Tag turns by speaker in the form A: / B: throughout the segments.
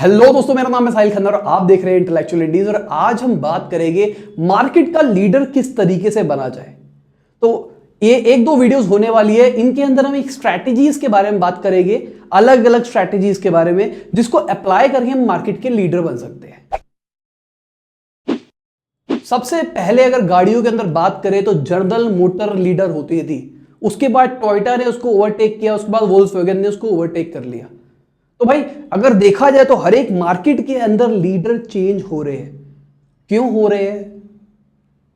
A: Hello दोस्तों, मेरा नाम है साहिल खन्ना और आप देख रहे हैं इंटेलेक्चुअल इंडीज। और आज हम बात करेंगे मार्केट का लीडर किस तरीके से बना जाए। तो ये एक दो वीडियोस होने वाली है, इनके अंदर हम एक स्ट्रैटेजीज के बारे में बात करेंगे, अलग अलग स्ट्रैटेजीज के बारे में जिसको अप्लाई करके हम मार्केट के लीडर बन सकते हैं। सबसे पहले अगर गाड़ियों के अंदर बात करें तो जनरल मोटर लीडर होती थी, उसके बाद टोयोटा ने उसको ओवरटेक किया, उसके बाद वोल्क्सवैगन ने उसको ओवरटेक कर लिया। तो भाई अगर देखा जाए तो हर एक मार्केट के अंदर लीडर चेंज हो रहे हैं। क्यों हो रहे हैं?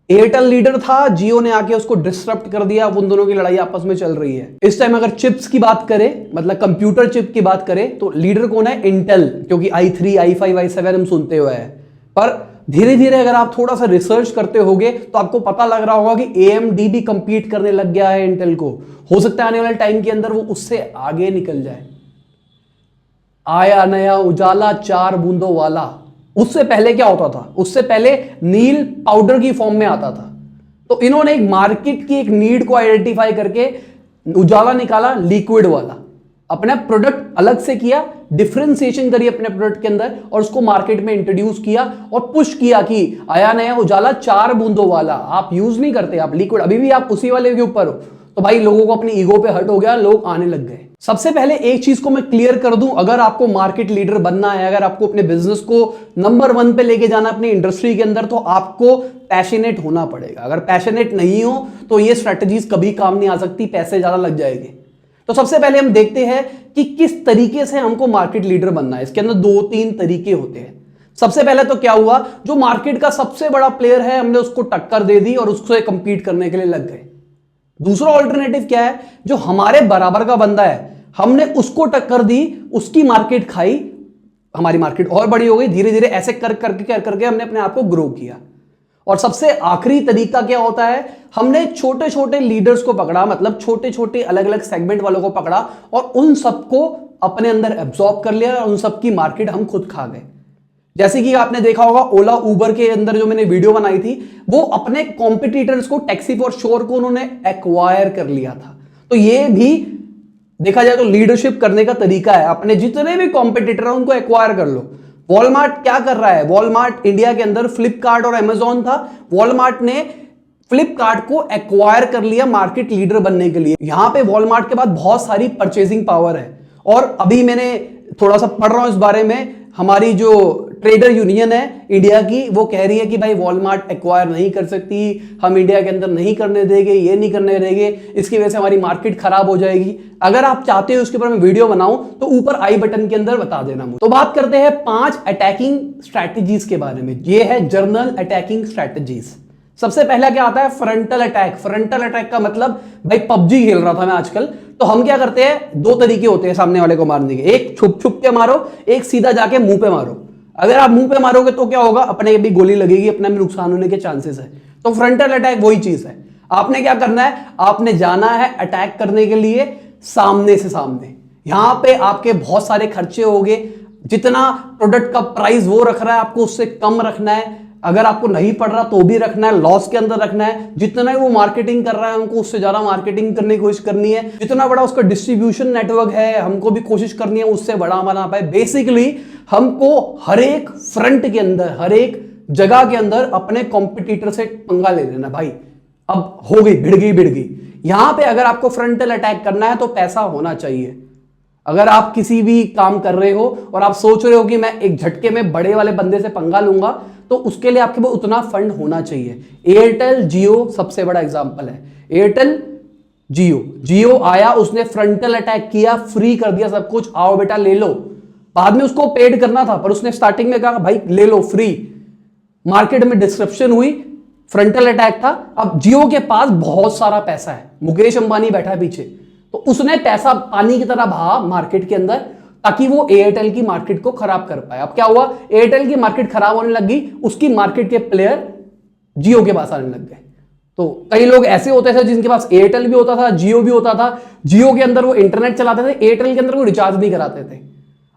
A: एयरटेल लीडर था, जियो ने आके उसको डिसरप्ट कर दिया, उन दोनों की लड़ाई आपस में चल रही है। इस टाइम अगर चिप्स की बात करें, मतलब कंप्यूटर चिप की बात करें, तो लीडर कौन है? इंटेल, क्योंकि i3, i5, i7 हम सुनते हुए हैं। पर धीरे धीरे अगर आप थोड़ा सा रिसर्च करते होगे तो आपको पता लग रहा होगा कि AMD भी कंपीट करने लग गया है इंटेल को। हो सकता है आने वाले टाइम के अंदर वो उससे आगे निकल जाए। आया नया उजाला 4 बूंदों वाला। उससे पहले क्या होता था? उससे पहले नील पाउडर की फॉर्म में आता था। तो इन्होंने एक मार्केट की एक नीड को आइडेंटिफाई करके उजाला निकाला लिक्विड वाला, अपना प्रोडक्ट अलग से किया, डिफरेंशिएशन करी अपने प्रोडक्ट के अंदर और उसको मार्केट में इंट्रोड्यूस किया और पुश किया कि आया नया उजाला 4 बूंदों वाला। आप यूज नहीं करते, आप लिक्विड, अभी भी आप उसी वाले के ऊपर हो। तो भाई लोगों को अपनी ईगो पे हट हो गया, लोग आने लग गए। सबसे पहले एक चीज को मैं क्लियर कर दूं, अगर आपको मार्केट लीडर बनना है, अगर आपको अपने बिजनेस को नंबर 1 पे लेके जाना अपनी इंडस्ट्री के अंदर, तो आपको पैशनेट होना पड़ेगा। अगर पैशनेट नहीं हो तो ये स्ट्रेटजीज कभी काम नहीं आ सकती, पैसे ज्यादा लग जाएंगे। तो सबसे पहले हम देखते हैं कि किस तरीके से हमको मार्केट लीडर बनना है। इसके अंदर 2-3 तरीके होते हैं। सबसे पहले तो क्या हुआ, जो मार्केट का सबसे बड़ा प्लेयर है हमने उसको टक्कर दे दी और उससे कंपीट करने के लिए लग गए। दूसरा ऑल्टरनेटिव क्या है, जो हमारे बराबर का बंदा है हमने उसको टक्कर दी, उसकी मार्केट खाई, हमारी मार्केट और बड़ी हो गई। धीरे धीरे ऐसे कर करके हमने अपने आप को ग्रो किया। और सबसे आखिरी तरीका क्या होता है, हमने छोटे छोटे लीडर्स को पकड़ा, मतलब छोटे छोटे अलग अलग सेगमेंट वालों को पकड़ा और उन सबको अपने अंदर एब्जॉर्ब कर लिया और उन सबकी मार्केट हम खुद खा गए। जैसे कि आपने देखा होगा ओला उबर के अंदर जो मैंने वीडियो बनाई थी, वो अपने कॉम्पिटिटर्स को, टैक्सी फॉर श्योर को उन्होंने एक्वायर कर लिया था। तो ये भी देखा जाए तो लीडरशिप करने का तरीका है, अपने जितने भी कॉम्पिटिटर हैं उनको एक्वायर कर लो। वॉलमार्ट क्या कर रहा है? वॉलमार्ट इंडिया के अंदर फ्लिपकार्ट और अमेजॉन था, वॉलमार्ट ने फ्लिपकार्ट को एक्वायर कर लिया मार्केट लीडर बनने के लिए। यहां पे वॉलमार्ट के बाद बहुत सारी परचेजिंग पावर है। और अभी मैंने थोड़ा सा पढ़ रहा हूं इस बारे में, हमारी जो ट्रेडर यूनियन है इंडिया की, वो कह रही है कि भाई वॉलमार्ट एक्वायर नहीं कर सकती, हम इंडिया के अंदर नहीं करने देंगे, ये नहीं करने देंगे, इसकी वजह से हमारी मार्केट खराब हो जाएगी। अगर आप चाहते हो उसके ऊपर मैं वीडियो बनाऊं तो ऊपर आई बटन के अंदर बता देना मुझे। तो बात करते हैं 5 अटैकिंग स्ट्रैटेजीज के बारे में। ये है जर्नल अटैकिंग स्ट्रैटेजीज। सबसे पहला क्या आता है? Frontal attack. फ्रंटल अटैक का मतलब, भाई पबजी खेल रहा था मैं आजकल, तो हम क्या करते हैं, 2 तरीके होते हैं सामने वाले को मारने के। एक छुप छुप के मारो, एक सीधा जाके मुंह पे मारो। अगर आप मुंह पे मारोगे तो क्या होगा, अपने भी गोली लगेगी, अपने में नुकसान होने के चांसेस है। तो फ्रंटल अटैक वही चीज है। आपने क्या करना है, आपने जाना है अटैक करने के लिए सामने से सामने। यहां पे आपके बहुत सारे खर्चे होंगे, जितना प्रोडक्ट का प्राइस वो रख रहा है आपको उससे कम रखना है। अगर आपको नहीं पड़ रहा तो भी रखना है, लॉस के अंदर रखना है। जितना ही वो मार्केटिंग कर रहा है हमको उससे ज्यादा मार्केटिंग करने की कोशिश करनी है। जितना बड़ा उसका डिस्ट्रीब्यूशन नेटवर्क है हमको भी कोशिश करनी है उससे बड़ा बना पाए। बेसिकली हमको हर एक फ्रंट के अंदर, हर एक जगह के अंदर अपने कॉम्पिटिटर से पंगा ले लेना। भाई अब हो गई, भिड़ गई। यहां पे अगर आपको फ्रंटल अटैक करना है तो पैसा होना चाहिए। अगर आप किसी भी काम कर रहे हो और आप सोच रहे हो कि मैं एक झटके में बड़े वाले बंदे से पंगा लूंगा, तो उसके लिए आपके पास उतना फंड होना चाहिए। एयरटेल जियो सबसे बड़ा एग्जांपल है। एयरटेल जियो आया, उसने फ्रंटल अटैक किया, फ्री कर दिया सब कुछ, आओ बेटा ले लो। बाद में उसको पेड करना था, पर उसने स्टार्टिंग में कहा भाई ले लो फ्री। मार्केट में डिस्क्रिप्शन हुई, फ्रंटल अटैक था। अब जियो के पास बहुत सारा पैसा है, मुकेश अंबानी बैठा है पीछे, तो उसने पैसा पानी की तरह बहा मार्केट के अंदर ताकि वो एयरटेल की मार्केट को खराब कर पाए। अब क्या हुआ, एयरटेल की मार्केट खराब होने लगी, उसकी मार्केट के प्लेयर जियो के पास आने लग गए। तो कई लोग ऐसे होते थे जिनके पास एयरटेल भी होता था, जियो भी होता था। जियो के अंदर वो इंटरनेट चलाते थे, एयरटेल के अंदर वो रिचार्ज नहीं कराते थे।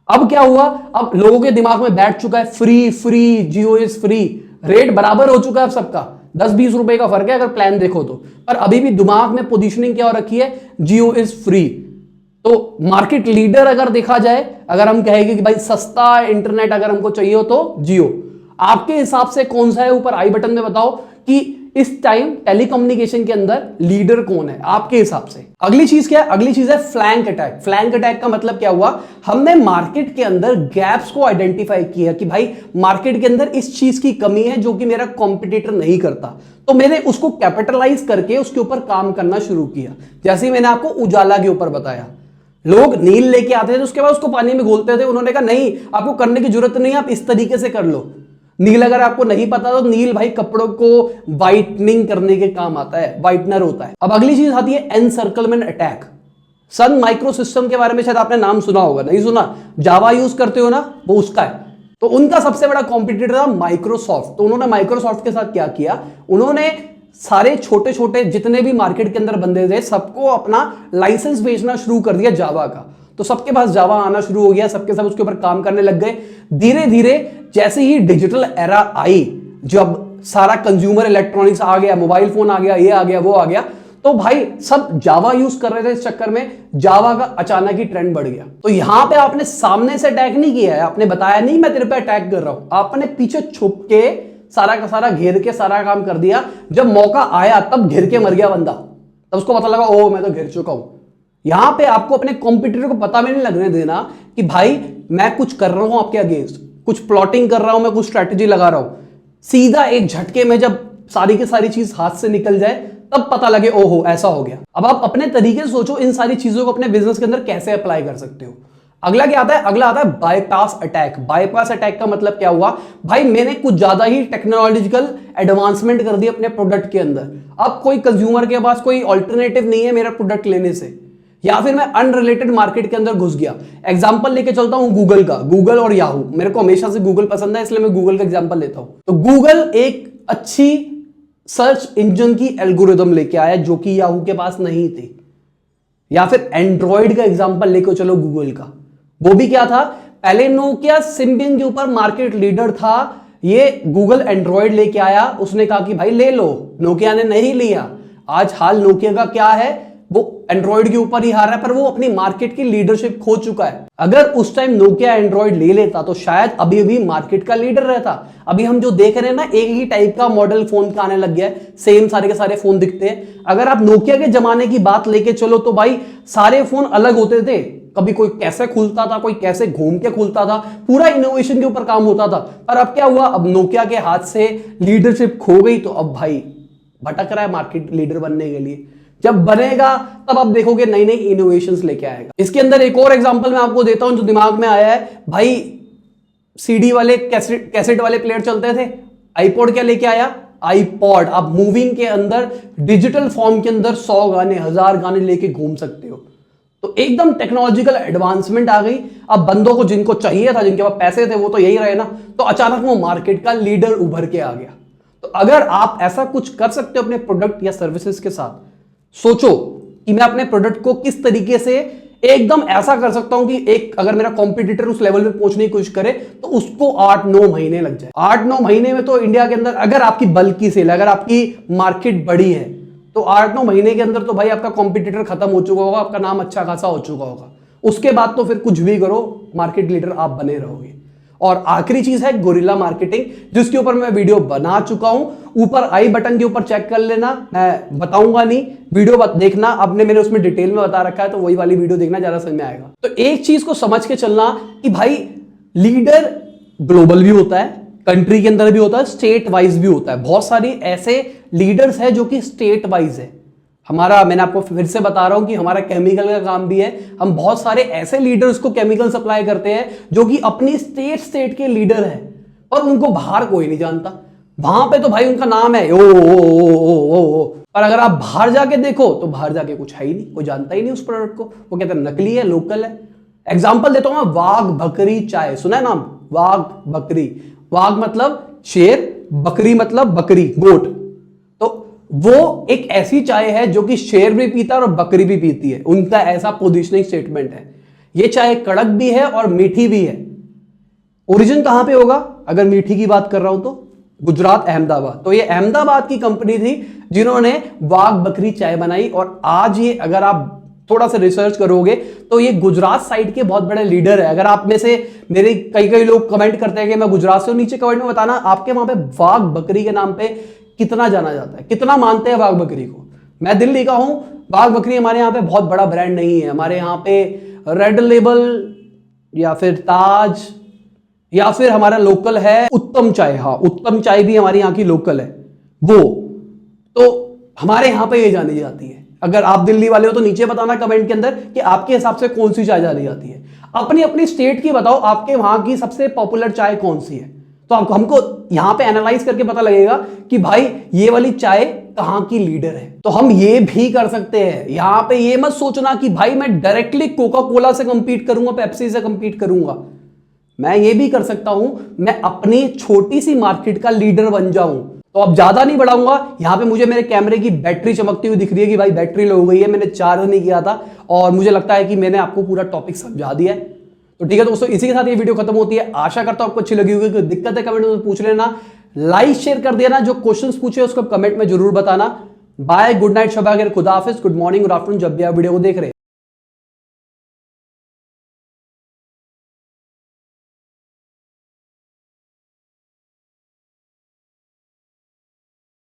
A: अब क्या हुआ, अब लोगों के दिमाग में बैठ चुका है free, Jio is free. Rate बराबर हो चुका है अब सबका, 10-20 रुपए का फर्क है अगर प्लान देखो तो। पर अभी भी दिमाग में पोजीशनिंग क्या हो रखी है, जियो इज फ्री। तो मार्केट लीडर अगर देखा जाए, अगर हम कहेंगे कि भाई सस्ता इंटरनेट अगर हमको चाहिए हो तो जियो। आपके हिसाब से कौन सा है, ऊपर आई बटन में बताओ कि इस टाइम टेलीकम्युनिकेशन के अंदर लीडर कौन है आपके हिसाब से। अगली चीज क्या है, अगली चीज है फ्लैंक अटैक। फ्लैंक अटैक का मतलब क्या हुआ, हमने मार्केट के अंदर गैप्स को आइडेंटिफाई किया कि भाई मार्केट के अंदर इस चीज की कमी है जो कि मेरा कॉम्पिटिटर नहीं करता, तो मैंने उसको कैपिटलाइज करके उसके ऊपर काम करना शुरू किया। जैसे ही मैंने आपको उजाला के ऊपर बताया, लोग नील लेके आते थे, उसके बाद उसको पानी में घोलते थे, उन्होंने कहा नहीं आपको करने की जरूरत नहीं, आप इस तरीके से कर लो। नील अगर आपको नहीं पता तो नील भाई कपड़ों को वाइटनिंग करने के काम आता है, वाइटनर होता है। अब अगली चीज आती है encirclement attack. Sun micro system के बारे में शायद आपने नाम सुना होगा, नहीं सुना, जावा यूज करते हो ना, वो उसका है। तो उनका सबसे बड़ा कॉम्पिटिटर था माइक्रोसॉफ्ट। तो उन्होंने माइक्रोसॉफ्ट के साथ क्या किया, उन्होंने सारे छोटे छोटे जितने भी मार्केट के अंदर बंदे थे सबको अपना लाइसेंस बेचना शुरू कर दिया जावा का। तो सबके पास जावा आना शुरू हो गया, सबके सब उसके ऊपर काम करने लग गए। धीरे धीरे जैसे ही डिजिटल एरा आई, जब सारा कंज्यूमर इलेक्ट्रॉनिक्स आ गया, मोबाइल फोन आ गया, ये आ गया, वो आ गया, तो भाई सब जावा यूज कर रहे थे। इस चक्कर में जावा का अचानक ही ट्रेंड बढ़ गया। तो यहां पे आपने सामने से अटैक नहीं किया है, आपने बताया नहीं मैं तेरे पे अटैक कर रहा हूं, आपने पीछे छुप के सारा का सारा घेर के सारा काम कर दिया। जब मौका आया तब घिर के मर गया बंदा, तब उसको पता लगा ओ मैं तो घिर चुका हूं। यहां पे आपको अपने कॉम्पिटिटर को पता भी नहीं लगने देना कि भाई मैं कुछ कर रहा हूं आपके अगेंस्ट, कुछ प्लॉटिंग कर रहा हूं, मैं कुछ स्ट्रैटेजी लगा रहा हूं। सीधा एक झटके में जब सारी की सारी चीज हाथ से निकल जाए तब पता लगे ओहो ऐसा हो गया। अब आप अपने तरीके से सोचो इन सारी चीजों को अपने बिजनेस के अंदर कैसे अप्लाई कर सकते हो। अगला क्या आता है, अगला आता है बाईपास अटैक। बाईपास अटैक का मतलब क्या हुआ, भाई मैंने कुछ ज्यादा ही टेक्नोलॉजिकल एडवांसमेंट कर दी अपने प्रोडक्ट के अंदर। अब कोई कंज्यूमर के पास कोई ऑल्टरनेटिव नहीं है मेरा प्रोडक्ट लेने से, या फिर मैं अनरिलेटेड मार्केट के अंदर घुस गया। एग्जांपल लेके चलता हूं गूगल का, गूगल और याहू। मेरे को हमेशा से गूगल पसंद है इसलिए मैं गूगल का एग्जांपल लेता हूं। तो गूगल एक अच्छी सर्च इंजन की एल्गोरिदम लेके आया जो कि याहू के पास नहीं थी। या फिर एंड्रॉइड का एग्जांपल लेके चलो गूगल का, वो भी क्या था, पहले नोकिया सिम्बियन के ऊपर मार्केट लीडर था, ये गूगल एंड्रॉइड लेके आया, उसने कहा कि भाई ले लो, नोकिया ने नहीं लिया। आज हाल नोकिया का क्या है, वो एंड्रॉइड के ऊपर ही हार रहा है, पर वो अपनी मार्केट की लीडरशिप खो चुका है। अगर उस टाइम नोकिया एंड्रॉइड ले लेता तो शायद अभी भी मार्केट का लीडर रहता। अभी हम जो देख रहे हैं ना, एक ही टाइप का मॉडल फोन का आने लग गया है, सेम सारे के सारे फोन दिखते हैं। अगर आप नोकिया के जमाने की बात लेके चलो तो भाई सारे फोन अलग होते थे, कभी कोई कैसे खुलता था, कोई कैसे घूम के खुलता था, पूरा इनोवेशन के ऊपर काम होता था। पर अब क्या हुआ, अब नोकिया के हाथ से लीडरशिप खो गई, तो अब भाई भटक रहा है मार्केट लीडर बनने के लिए। जब बनेगा तब आप देखोगे नई नई इनोवेशंस लेके आएगा। इसके अंदर एक और एग्जांपल मैं आपको देता हूं जो दिमाग में आया है। भाई सीडी वाले कैसेट वाले प्लेयर चलते थे, आईपॉड क्या लेके आया, आईपॉड। आप मूविंग के अंदर डिजिटल फॉर्म के अंदर 100 गाने 1000 गाने लेके घूम सकते हो। तो एकदम टेक्नोलॉजिकल एडवांसमेंट आ गई। अब बंदों को जिनको चाहिए था, जिनके पास पैसे थे, वो तो यही रहे ना, तो अचानक वो मार्केट का लीडर उभर के आ गया। तो अगर आप ऐसा कुछ कर सकते हो अपने प्रोडक्ट या सर्विसेज के साथ, सोचो कि मैं अपने प्रोडक्ट को किस तरीके से एकदम ऐसा कर सकता हूं कि एक अगर मेरा कॉम्पिटिटर उस लेवल पे पहुंचने की कोशिश करे तो उसको 8-9 महीने लग जाए। 8-9 महीने में तो इंडिया के अंदर अगर आपकी बल्क की सेल, अगर आपकी मार्केट बड़ी है, तो 8-9 महीने के अंदर तो भाई आपका कॉम्पिटिटर खत्म हो चुका होगा, आपका नाम अच्छा खासा हो चुका होगा। उसके बाद तो फिर कुछ भी करो, मार्केट लीडर आप बने रहोगे। और आखिरी चीज है गोरिल्ला मार्केटिंग, जिसके ऊपर मैं वीडियो बना चुका हूं। ऊपर आई बटन के ऊपर चेक कर लेना, मैं बताऊंगा नहीं, वीडियो देखना। आपने मेरे उसमें डिटेल में बता रखा है, तो वही वाली वीडियो देखना, ज्यादा समझ में आएगा। तो एक चीज को समझ के चलना कि भाई लीडर ग्लोबल भी होता है, कंट्री के अंदर भी होता है, स्टेट वाइज भी होता है। बहुत सारी ऐसे लीडर्स है जो कि स्टेट वाइज है। हमारा, मैंने आपको फिर से बता रहा हूं कि हमारा केमिकल का काम भी है। हम बहुत सारे ऐसे लीडर्स को केमिकल सप्लाई करते हैं जो कि अपनी स्टेट के लीडर हैं, और उनको बाहर कोई नहीं जानता। वहां पे तो भाई उनका नाम है ओ। पर अगर आप बाहर जाके देखो तो बाहर जाके कुछ है ही नहीं, कोई जानता ही नहीं उस प्रोडक्ट को। वो कहते हैं नकली है, लोकल है। एग्जाम्पल देता हूं मैं, वाघ बकरी चाय, सुना है नाम, वाघ बकरी। वाघ मतलब शेर, बकरी मतलब बकरी, गोट। तो वो एक ऐसी चाय है जो कि शेर भी पीता है और बकरी भी पीती है, उनका ऐसा पोजीशनिंग स्टेटमेंट है। ये चाय कड़क भी है और मीठी भी है। ओरिजिन कहां पे होगा, अगर मीठी की बात कर रहा हूं तो गुजरात, अहमदाबाद। तो ये अहमदाबाद की कंपनी थी जिन्होंने वाघ बकरी चाय बनाई। और आज ये अगर आप थोड़ा सा रिसर्च करोगे तो ये गुजरात साइड के बहुत बड़े लीडर है। अगर आप में से मेरे कई लोग कमेंट करते हैं कि मैं गुजरात से हूं, नीचे कमेंट में बताना आपके वहां पे वाघ बकरी के नाम पे कितना जाना जाता है, कितना मानते हैं वाघ बकरी को। मैं दिल्ली का हूं, वाघ बकरी हमारे यहाँ पे बहुत बड़ा ब्रांड नहीं है। हमारे यहाँ पे रेड लेबल या फिर ताज या फिर हमारा लोकल है उत्तम चाय। हाँ, उत्तम चाय भी हमारे यहाँ की लोकल है वो, तो हमारे यहाँ पे ये जानी जाती है। अगर आप दिल्ली वाले हो तो नीचे बताना कमेंट के अंदर कि आपके हिसाब से कौन सी चाय जानी जाती है। अपनी अपनी स्टेट की बताओ, आपके वहां की सबसे पॉपुलर चाय कौन सी है, तो हमको यहां पे एनालाइज करके पता लगेगा कि भाई ये वाली चाय कहां की लीडर है। तो हम ये भी कर सकते हैं। यहां पे ये मत सोचना कि भाई मैं डायरेक्टली कोका कोला से कंपीट करूंगा, पेप्सी से कंपीट करूंगा। मैं ये भी कर सकता हूं, मैं अपनी छोटी सी मार्केट का लीडर बन जाऊं। तो अब ज्यादा नहीं बढ़ाऊंगा। यहां पे मुझे मेरे कैमरे की बैटरी चमकती हुई दिख रही है कि भाई बैटरी लो हो गई है, मैंने चार्ज नहीं किया था और मुझे लगता है कि मैंने आपको पूरा टॉपिक समझा दिया है। तो ठीक है दोस्तों, इसी के साथ ये वीडियो खत्म होती है। आशा करता हूं आपको अच्छी लगी होगी। कोई दिक्कत है कमेंट में पूछ लेना, लाइक शेयर कर देना, जो क्वेश्चंस पूछे उसको कमेंट में जरूर बताना। बाय, गुड नाइट, शबा खैर, खुदा हाफिज, गुड मॉर्निंग, गुड आफ्टरनून, जब भी आप वीडियो को देख रहे हैं।